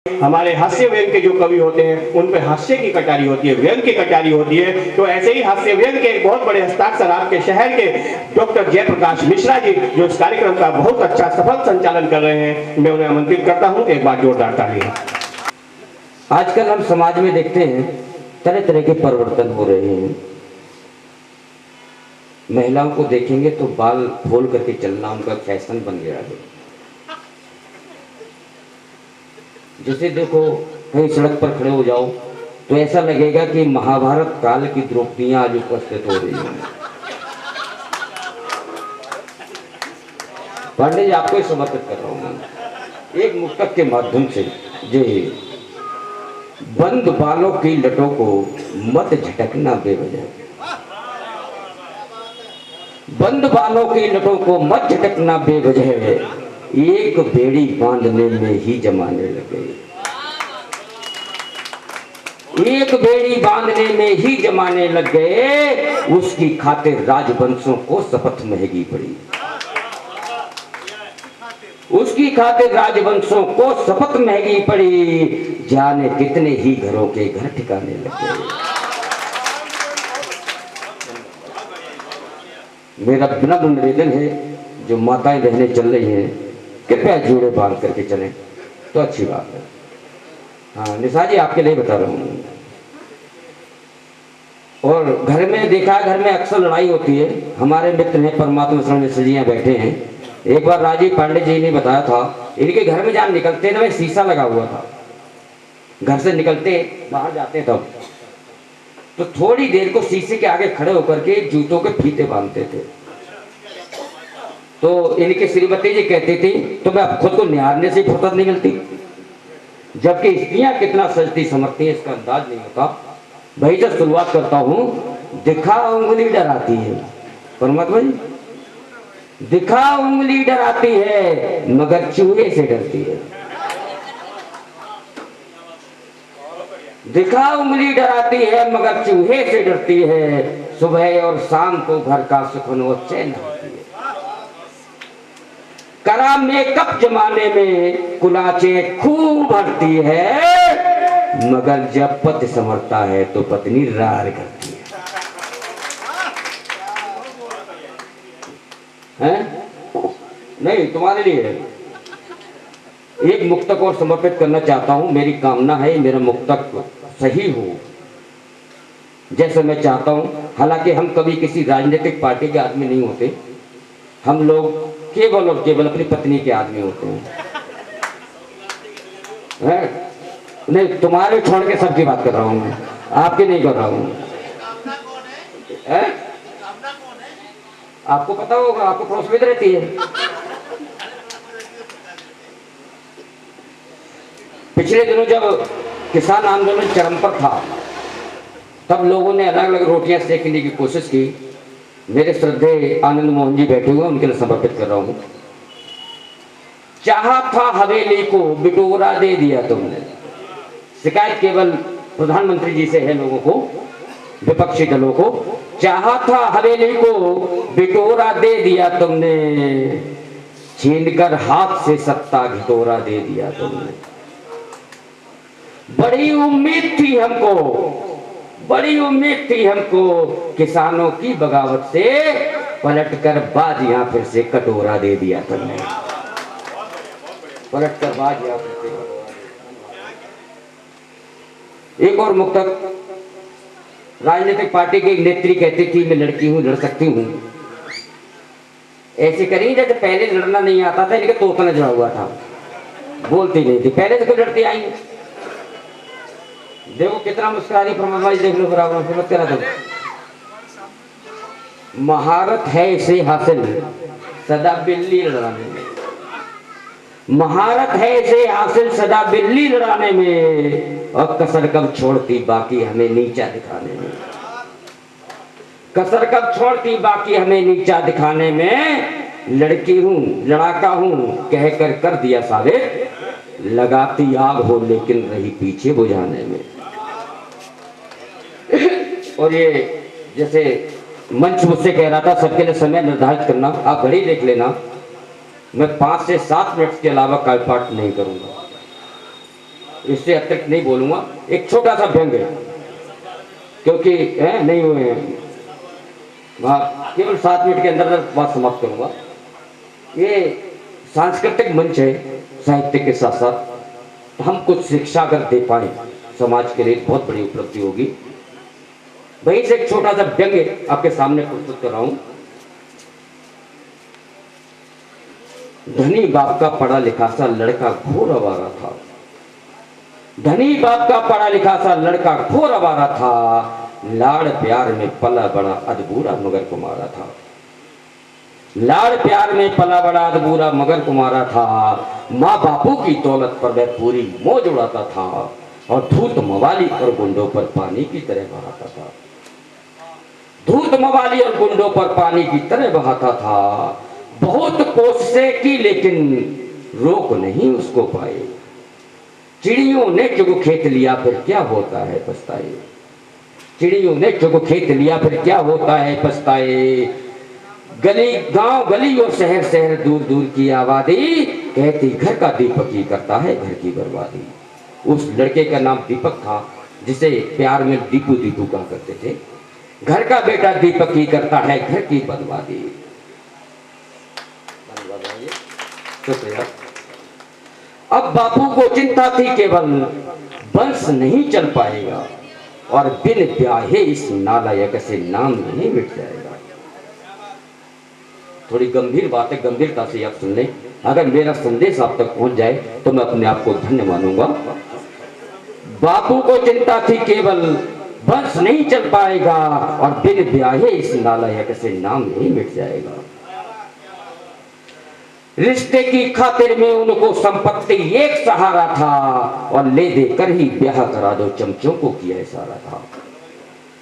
हमारे हास्य व्यंग के जो कवि होते हैं उन पे हास्य की कटारी होती है, व्यंग की कटारी होती है। तो ऐसे ही हास्य व्यंग के एक बहुत बड़े हस्ताक्षर आपके शहर के डॉक्टर जयप्रकाश मिश्रा जी, जो इस कार्यक्रम का बहुत अच्छा सफल संचालन कर रहे हैं, मैं उन्हें आमंत्रित करता हूं। एक बार जोरदार ताली। आजकल हम समाज में देखते हैं तरह तरह के परिवर्तन हो रहे हैं। महिलाओं को देखेंगे तो बाल खोल करके चलना उनका फैशन बन गया है। जैसे देखो कहीं सड़क पर खड़े हो जाओ तो ऐसा लगेगा कि महाभारत काल की द्रौपदियां आज उपस्थित हो रही हैं। पांडे जी आपको समर्पित कर रहा हूं मैं एक मुक्तक के माध्यम से। जे बंद बालों की लटों को मत झटकना बेवजह, बंद बालों की लटों को मत झटकना बेवजह, एक बेड़ी बांधने में ही जमाने लगे, एक बेड़ी बांधने में ही जमाने लग गए, उसकी खातिर राजवंशों को शपथ महंगी पड़ी, उसकी खातिर राजवंशों को शपथ महंगी पड़ी, जाने कितने ही घरों के घर ठिकाने लगे। मेरा विनम्र निवेदन है जो माताएं बहनें चल रही हैं कृपया जोड़े बांध करके चलें तो अच्छी बात है। हाँ निशा जी आपके लिए बता रहा हूँ। और घर में देखा, घर में अक्सर लड़ाई होती है। हमारे मित्र हैं परमात्मा शरण में सजियां बैठे हैं। एक बार राजीव पांडे जी ने बताया था, इनके घर में जहाँ निकलते ना शीशा लगा हुआ था, घर से निकलते बाहर जाते तब तो थोड़ी देर को शीशे के आगे खड़े होकर के जूतों के फीते बांधते थे। तो इनके श्रीमती जी कहती थी तो मैं खुद को निहारने से फुर्सत नहीं मिलती, जबकि स्त्रियां कितना सजती समझती है इसका अंदाज नहीं होता। भाई जब शुरुआत करता हूं, दिखा उंगली डराती है, परमात्मा जी दिखा उंगली डराती है मगर चूहे से डरती है, दिखा उंगली डराती है मगर चूहे से डरती है, सुबह और शाम को घर का सुकून और चैन होती है, करा मेकअप जमाने में कुलाचे खूब भरती है, मगर जब पति संवरता है तो पत्नी रार करती है। नहीं तुम्हारे लिए एक मुक्तक और समर्पित करना चाहता हूं। मेरी कामना है मेरा मुक्तक सही हो जैसे मैं चाहता हूं। हालांकि हम कभी किसी राजनीतिक पार्टी के आदमी नहीं होते, हम लोग केवल और केवल अपनी पत्नी के आदमी होते हैं। नहीं तुम्हारे छोड़ के सबकी बात कर रहा हूं मैं, आपकी नहीं कर रहा हूं। आपको पता होगा, आपको पड़ोस में रहती है। पिछले दिनों जब किसान आंदोलन चरम पर था तब लोगों ने अलग अलग रोटियां सेकने की कोशिश की। मेरे श्रद्धेय आनंद मोहन जी बैठे हुए, उनके लिए समर्पित कर रहा हूं। चाहा था हवेली को बिटोरा दे दिया तुमने, शिकायत केवल प्रधानमंत्री जी से है लोगों को, विपक्षी दलों को। चाहा था हवेली को बिटोरा दे दिया तुमने, छीनकर हाथ से सत्ता घिटोरा दे दिया तुमने। बड़ी उम्मीद थी हमको, बड़ी उम्मीद थी हमको, किसानों की बगावत से पलटकर बाजियां फिर से कटोरा दे दिया तुमने, पलटकर बाजियां फिर से कटोरा। एक और मुक्तक, राजनीतिक पार्टी की एक नेत्री कहती थी मैं लड़की हूं, लड़ सकती हूं। ऐसे करेंगे जैसे पहले लड़ना नहीं आता था, इनके तोतना जुड़ा हुआ था, बोलती नहीं थी, पहले से क्यों लड़ती आई। देखो कितना मुस्कुरा रही परमात्मा जी, देख लो बराबर फिर तेरा दो। महारत है इसे हासिल सदा बिल्ली लड़ाने में, महारत है इसे हासिल सदा बिल्ली लड़ाने में, और कसर कब छोड़ती बाकी हमें नीचा दिखाने में, कसर कब छोड़ती बाकी हमें नीचा दिखाने में। लड़की हूं लड़ाका हूं कहकर कर दिया साबित, लगाती आग हो लेकिन रही पीछे बुझाने में। और ये जैसे मंच मुझसे कह रहा था सबके लिए समय निर्धारित करना, आप घड़ी देख लेना, मैं 5 से 7 मिनट के अलावा काल पाठ नहीं करूंगा। इससे अतिरिक्त नहीं बोलूंगा। एक छोटा सा व्यंग है, क्योंकि नहीं हुए केवल 7 मिनट के अंदर बात समाप्त करूंगा। ये सांस्कृतिक मंच है, साहित्य के साथ साथ हम कुछ शिक्षा अगर दे पाए समाज के लिए बहुत बड़ी उपलब्धि होगी। वहीं से एक छोटा सा व्यंग आपके सामने प्रस्तुत कर रहा हूं। धनी बाप का पढ़ा लिखा सा लड़का घोर आवारा था। धनी बाप का पढ़ा लिखा सा लड़का घोर आवारा था। लाड़ प्यार में पला बड़ा अधबूरा मगर कुमारा था। लाड़ प्यार में पला बड़ा अधबूरा मगर कुमारा था। माँ बापू की दौलत पर वह पूरी मौज उड़ाता था और धूत मवाली और गुंडों पर पानी की तरह बहाता था। धूत मवाली और गुंडों पर पानी की तरह बहाता था। बहुत कोशिशें की लेकिन रोक नहीं उसको पाए। चिड़ियों ने जो खेत लिया फिर क्या होता है पछताए। चिड़ियों ने जो खेत लिया फिर क्या होता है पछताए। गली गांव गली और शहर शहर दूर दूर की आबादी कहती घर का दीपक ही करता है घर की बर्बादी। उस लड़के का नाम दीपक था, जिसे प्यार में दीपू दीपू कहा करते थे। घर का बेटा दीपक ही करता है घर की बर्बादी। शुक्रिया। अब बापू को चिंता थी केवल वंश नहीं चल पाएगा और बिन ब्याहे इस नालायक से नाम नहीं मिट जाएगा। थोड़ी गंभीर बात है, गंभीरता से आप सुन लें। अगर मेरा संदेश आप तक पहुंच जाए तो मैं अपने आप को धन्य मानूंगा। बापू को चिंता थी केवल वंश नहीं चल पाएगा और बिन ब्याहे इस नालायक से नाम नहीं मिट जाएगा। रिश्ते की खातिर में उनको संपत्ति एक सहारा था और ले देकर ही ब्याह करा दो चमचों को किया इशारा था।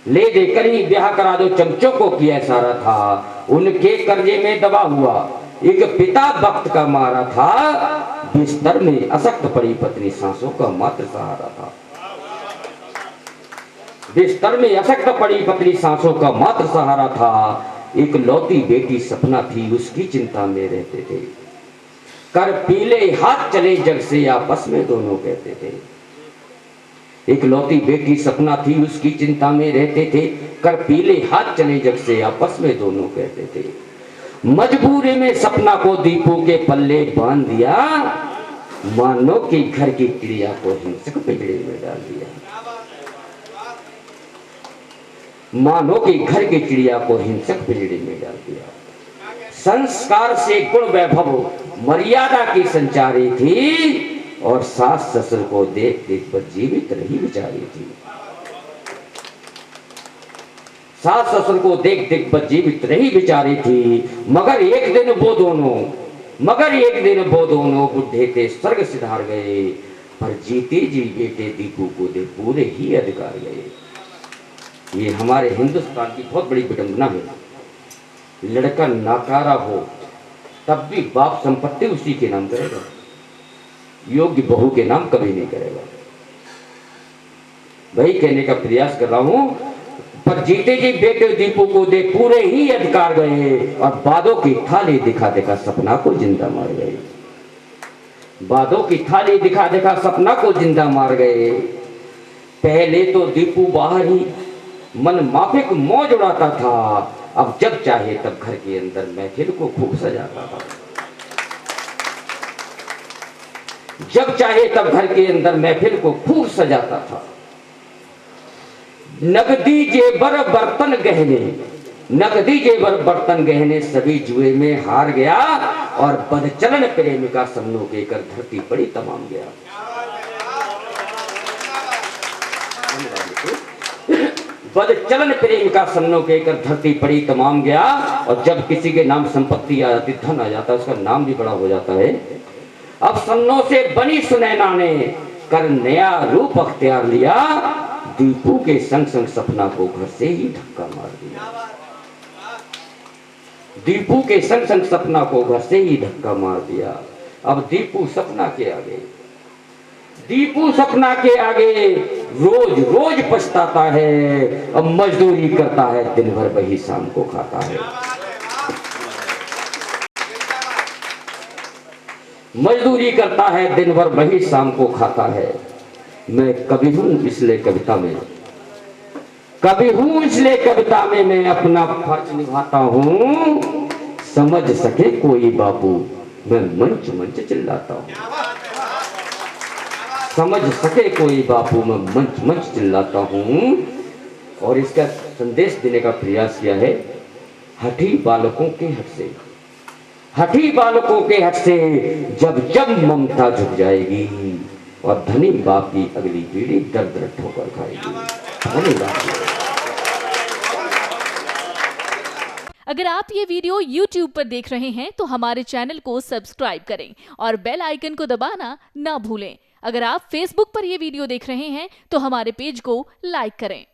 ले देकर ही ब्याह करा दो चमचों को किया इशारा था। उनके कर्जे में दबा हुआ एक पिता वक्त का मारा था। बिस्तर में अशक्त पड़ी पत्नी सांसों का मात्र सहारा था। बिस्तर में अशक्त पड़ी पत्नी सांसों का मात्र सहारा था। एक लौती बेटी सपना थी उसकी चिंता में रहते थे। कर पीले हाथ चले जग से आपस में दोनों कहते थे। एक लौती बेटी सपना थी उसकी चिंता में रहते थे। कर पीले हाथ चले जग से आपस में दोनों कहते थे। मजबूरी में सपना को दीपू के पल्ले बांध दिया। मानो कि घर की चिड़िया को हिंसक पिंजरे में डाल दिया। मानो कि घर की चिड़िया को हिंसक पिंजरे में डाल दिया। संस्कार से गुण वैभव मर्यादा की संचारी थी और सास ससुर को देख देख पर जीवित रही बेचारी थी। सास ससुर को देख देख पर जीवित रही बेचारी थी। मगर एक दिन वो दोनों बुढ़े थे स्वर्ग सिधार गए। पर जीते जी बेटे दीपू को दे पूरे ही अधिकार गए। ये हमारे हिंदुस्तान की बहुत बड़ी विडंबना है। लड़का नाकारा हो तब भी बाप संपत्ति उसी के नाम करेगा, योग्य बहू के नाम कभी नहीं करेगा। वही कहने का प्रयास कर रहा हूं। पर जीते जी बेटे दीपू को दे पूरे ही अधिकार गए और बादों की थाली दिखा दिखा सपना को जिंदा मार गए। बादों की थाली दिखा दिखा सपना को जिंदा मार गए। पहले तो दीपू बाहर ही मन माफिक मौज उड़ाता था। अब जब चाहे तब घर के अंदर महफिल को खूब सजाता था। जब चाहे तब घर के अंदर महफिल को खूब सजाता था। नगदी जेबर बर्तन गहने, नगदी जेबर बर्तन गहने सभी जुए में हार गया और बदचलन प्रेमिका समनों के कर धरती पड़ी तमाम गया। बदचलन प्रेमिका समनों के कर धरती पड़ी तमाम गया। और जब किसी के नाम संपत्ति आ जाती, धन आ जाता है, उसका नाम भी बड़ा हो जाता है। अब सन्नों से बनी सुनैना ने कर नया रूप अख्तियार लिया। दीपू के संग संग सपना को घर से ही धक्का मार दिया। दीपू के संग संग सपना को घर से ही धक्का मार दिया। अब दीपू सपना के आगे, दीपू सपना के आगे रोज रोज पछताता है। अब मजदूरी करता है दिन भर वही शाम को खाता है। मजदूरी करता है दिन भर वही शाम को खाता है। मैं कवि हूं इसलिए कविता में, कवि हूं इसलिए कविता में मैं अपना फर्ज निभाता हूं। समझ सके कोई बापू मैं मंच मंच चिल्लाता हूं, समझ सके कोई बापू मैं मंच मंच चिल्लाता हूं। और इसका संदेश देने का प्रयास किया है हठी बालकों के हट से, हठी बालकों के हट से जब जब ममता झुक जाएगी और धनी बाप की अगली पीढ़ी दर दर ठोकर खाएगी। धन्यवाद। अगर आप ये वीडियो YouTube पर देख रहे हैं तो हमारे चैनल को सब्सक्राइब करें और बेल आइकन को दबाना ना भूलें। अगर आप Facebook पर ये वीडियो देख रहे हैं तो हमारे पेज को लाइक करें।